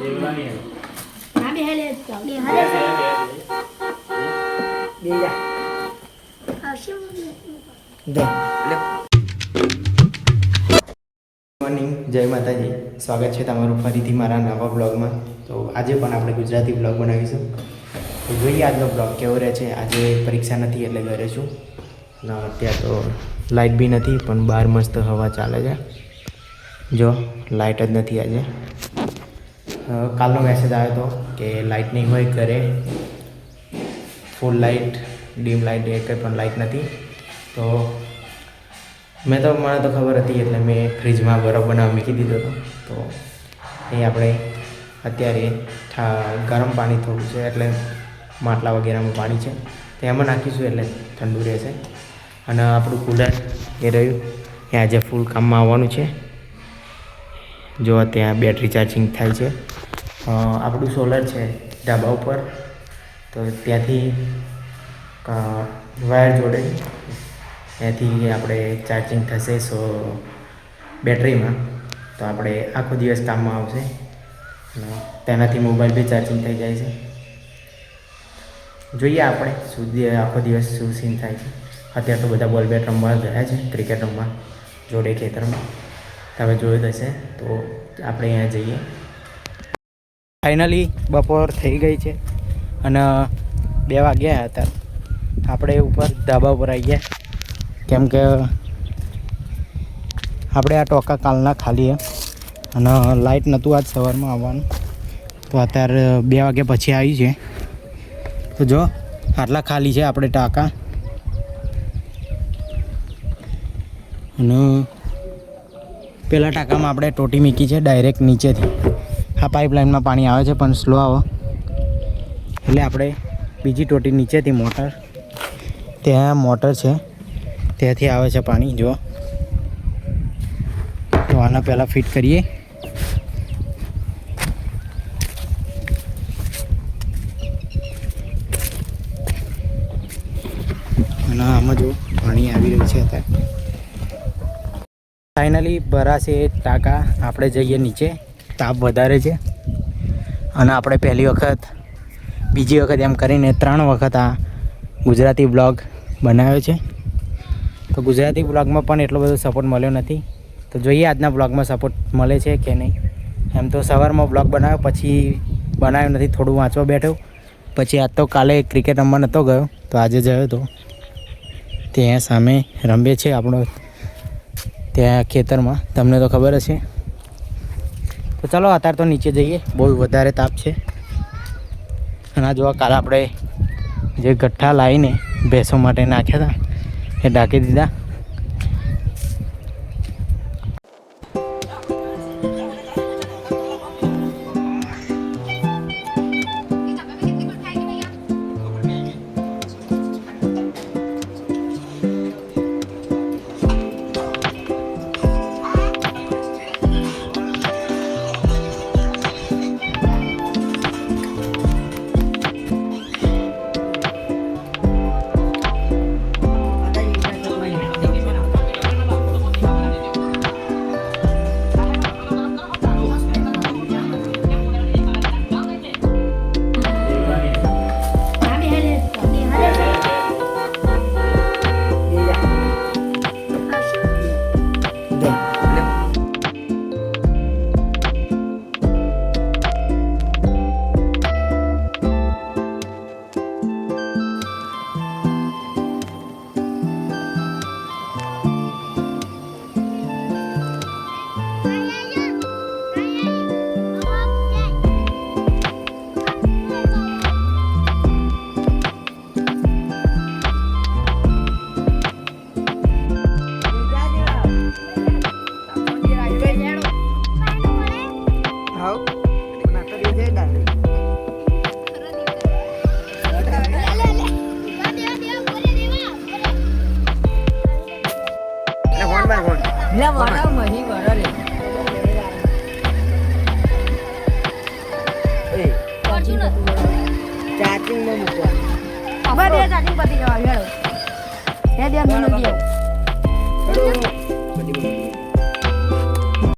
ના બે લે તો બે જા આવશે દે મોર્નિંગ, જય માતાજી. સ્વાગત છે તમારું ફરીથી મારા નવા બ્લોગમાં. તો આજે પણ આપણે ગુજરાતી બ્લોગ બનાવીશું. તો જોઈએ આજનો બ્લોગ કેવો રહે છે. આજે પરીક્ષા નથી એટલે ઘરે છું. ના અત્યારે તો લાઇટ બી નથી, પણ બહાર મસ્ત હવા ચાલે છે. જો લાઇટ જ નથી આજે. કાલનો મેસેજ આવ્યો હતો કે લાઇટ નહીં હોય ઘરે, ફૂલ લાઇટ, ડીમ લાઇટ, એ કંઈ પણ લાઇટ નથી. તો મને તો ખબર હતી એટલે મેં ફ્રીજમાં બરફ બનાવવા મૂકી દીધો હતો. તો એ આપણે અત્યારે ગરમ પાણી થોડું છે, એટલે માટલા વગેરેમાં પાણી છે, તો એમાં નાખીશું એટલે ઠંડુ રહેશે. અને આપણું કુલર એ રહ્યું એ આજે ફૂલ કામમાં આવવાનું છે. જો ત્યાં બેટરી ચાર્જિંગ થાય છે. આપણું સોલર છે ધાબા ઉપર, તો ત્યાંથી વાયર જોડે ત્યાંથી આપણે ચાર્જિંગ થશે બેટરીમાં, તો આપણે આખો દિવસ કામમાં આવશે. તેનાથી મોબાઈલ બી ચાર્જિંગ થઈ જાય છે. જોઈએ આપણે આખો દિવસ શું સીન થાય છે. અત્યારે તો બધા બોલ બેટ રમવા ગયા છે, ક્રિકેટ રમવા જોડે ખેતરમાં. તમે જોયું હશે. તો આપણે અહીંયા જઈએ. ફાઇનલી બપોર થઈ ગઈ છે અને 2 વાગ્યા હતા. આપણે ઉપર ધાબા ઉપર આવી ગયા, કેમ કે આપણે આ ટોકા કાલના ખાલી અને લાઇટ નહોતું આજ સવારમાં આવવાનું. તો અત્યારે 2 વાગ્યા પછી આવી છે. તો જો આટલા ખાલી છે આપણે ટાંકા. અને પેલા ટાંકામાં આપણે ટોટી મૂકી છે ડાયરેક્ટ નીચેથી. આ પાઇપલાઇનમાં પાણી આવે છે પણ સ્લો આવે, એટલે આપણે બીજી ટોટી નીચેથી મોટર, ત્યાં મોટર છે ત્યાંથી આવે છે પાણી. જો તો આના પહેલાં ફિટ કરીએ. અને આમાં જો પાણી આવી રહ્યું છે અત્યારે. ફાઇનલી ભરાશે ટાંકા. આપણે જઈએ નીચે, તાપ વધારે છે અને આપણે પહેલી વખત, બીજી વખત એમ કરીને 3 વખત આ ગુજરાતી બ્લોગ બનાવ્યો છે. તો ગુજરાતી બ્લોગમાં પણ એટલો બધો સપોર્ટ મળ્યો નથી. તો જોઈએ આજના બ્લોગમાં સપોર્ટ મળે છે કે નહીં. એમ તો સવારમાં બ્લોગ બનાવ્યો, પછી બનાવ્યો નથી, થોડું વાંચવા બેઠો. પછી આજ તો કાલે ક્રિકેટ રમવા નહોતો ગયો, તો આજે ગયો હતો. ત્યાં સામે રમે છે આપણો, ત્યાં ખેતરમાં, તમને તો ખબર હશે. તો ચાલો અત્યારે તો નીચે જઈએ, બહુ વધારે તાપ છે. અને આ જોવા કાલે આપણે જે ગઠ્ઠા લાવીને ભેંસો માટે નાખ્યા હતા એ ઢાંકી દીધા.